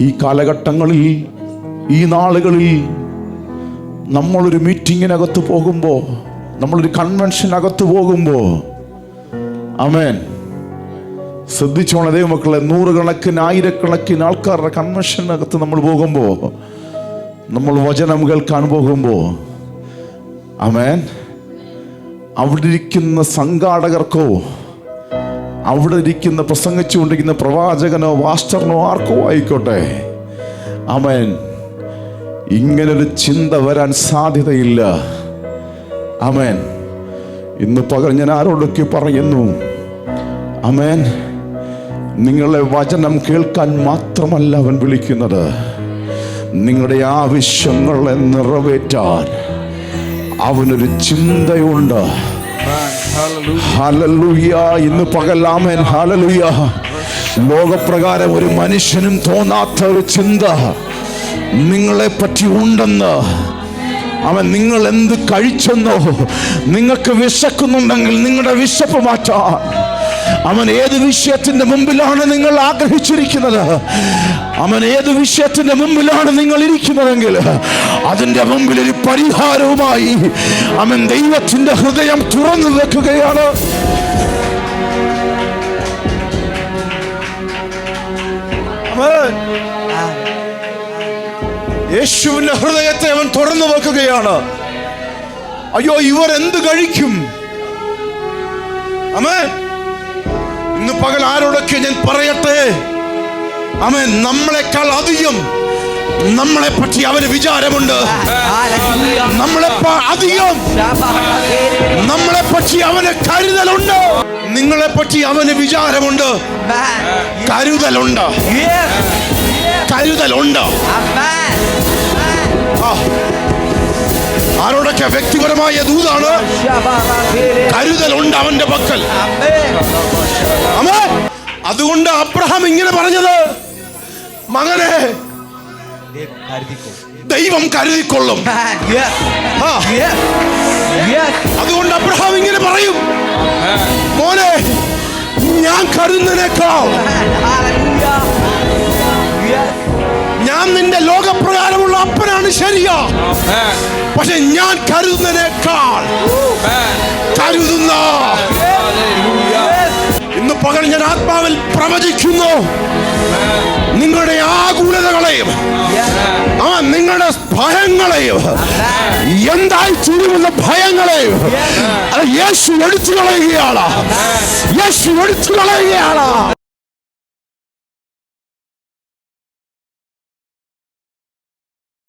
ഈ കാലഘട്ടങ്ങളിൽ, ഈ നാളുകളിൽ നമ്മളൊരു മീറ്റിങ്ങിനകത്ത് പോകുമ്പോൾ, നമ്മളൊരു കൺവെൻഷനകത്ത് പോകുമ്പോൾ, ആമേൻ, ശ്രദ്ധിച്ചോണം ദൈവമക്കളെ, നൂറുകണക്കിന് ആയിരക്കണക്കിന് ആൾക്കാരുടെ കൺവെൻഷനകത്ത് നമ്മൾ പോകുമ്പോൾ, നമ്മൾ വചനം കേൾക്കാൻ പോകുമ്പോൾ, ആമേൻ, അവിടെ ഇരിക്കുന്ന സംഘാടകർക്കോ, അവിടെ ഇരിക്കുന്ന പ്രസംഗിച്ചുകൊണ്ടിരിക്കുന്ന പ്രവാചകനോ പാസ്റ്ററിനോ ആർക്കോ ആയിക്കോട്ടെ, ആമേൻ, ഇങ്ങനൊരു ചിന്ത വരാൻ സാധ്യതയില്ല. ആമേൻ. ഇന്ന് പകൽ ഞാൻ ആരോടൊക്കെ പറയുന്നു, ആമേൻ, നിങ്ങളെ വചനം കേൾക്കാൻ മാത്രമല്ല അവൻ വിളിക്കുന്നത്, നിങ്ങളുടെ ആവശ്യങ്ങളെ നിറവേറ്റാൻ അവനൊരു ചിന്തയുണ്ട്. ഹല്ലേലൂയ. ഇന്ന് പകൽ, ആമേൻ, ഹല്ലേലൂയ, ലോകപ്രകാരം ഒരു മനുഷ്യനും തോന്നാത്ത ഒരു ചിന്ത നിങ്ങളെ പറ്റി ഉണ്ടെന്ന്. അവൻ നിങ്ങൾ എന്ത് കഴിച്ചെന്നോ, നിങ്ങൾക്ക് വിശക്കുന്നുണ്ടെങ്കിൽ നിങ്ങളുടെ വിശപ്പ് മാറ്റാൻ അവൻ ഏത് വിഷയത്തിന്റെ മുമ്പിലാണ് നിങ്ങൾ ആഗ്രഹിച്ചിരിക്കുന്നത്, അവൻ ഏത് വിഷയത്തിന്റെ മുമ്പിലാണ് നിങ്ങൾ ഇരിക്കുന്നതെങ്കിൽ അതിന്റെ മുമ്പിൽ ഒരു പരിഹാരവുമായി അവൻ ദൈവത്തിന്റെ ഹൃദയം തുറന്നു വെക്കുകയാണ്. യേശുവിന്റെ ഹൃദയത്തെ അവൻ തുറന്നു വെക്കുകയാണ്. അയ്യോ, ഇവർ എന്ത് കഴിക്കും? ആമേൻ. ഇന്ന് പകൽ ആരോടൊക്കെ ഞാൻ പറയട്ടെ, ആമേൻ, നമ്മളെക്കാൾ അധികം നമ്മളെ പറ്റി അവന് വിചാരമുണ്ട്. നമ്മളെ അധികം നമ്മളെ പറ്റി അവന് കരുതലുണ്ട്. നിങ്ങളെ പറ്റി അവന് വിചാരമുണ്ട്, കരുതലുണ്ട്, കരുതലുണ്ട്. ആരോടൊക്കെ വ്യക്തിപരമായ ദൂതാണ്, കരുതലുണ്ട് അവന്റെ പക്കൽ. അതുകൊണ്ട് അബ്രഹാം ഇങ്ങനെ പറഞ്ഞത്, മകനെ, ദൈവം കരുതിക്കൊള്ളും. അതുകൊണ്ട് അബ്രഹാം ഇങ്ങനെ പറയും, മോനെ, ഞാൻ കരുതുന്നതിനേക്കാൾ, ഞാൻ നിന്റെ ലോകപ്രകാരമുള്ള അപ്പനാണ്, ശരിയാ, പക്ഷെ ഞാൻ കരുതുന്നതിനേക്കാൾ കരുതുന്ന. ഇന്ന് പകൽ ഞാൻ ആത്മാവിൽ പ്രവചിക്കുന്നു, നിങ്ങളുടെ ആകുലതകളെയും നിങ്ങളുടെ ഭയങ്ങളെയും, എന്തായി തീരുമെന്ന ഭയങ്ങളെയും യേശു എടുത്തു കളയുകയാണ്. യേശു എടുത്തു കളയുകയാണ്.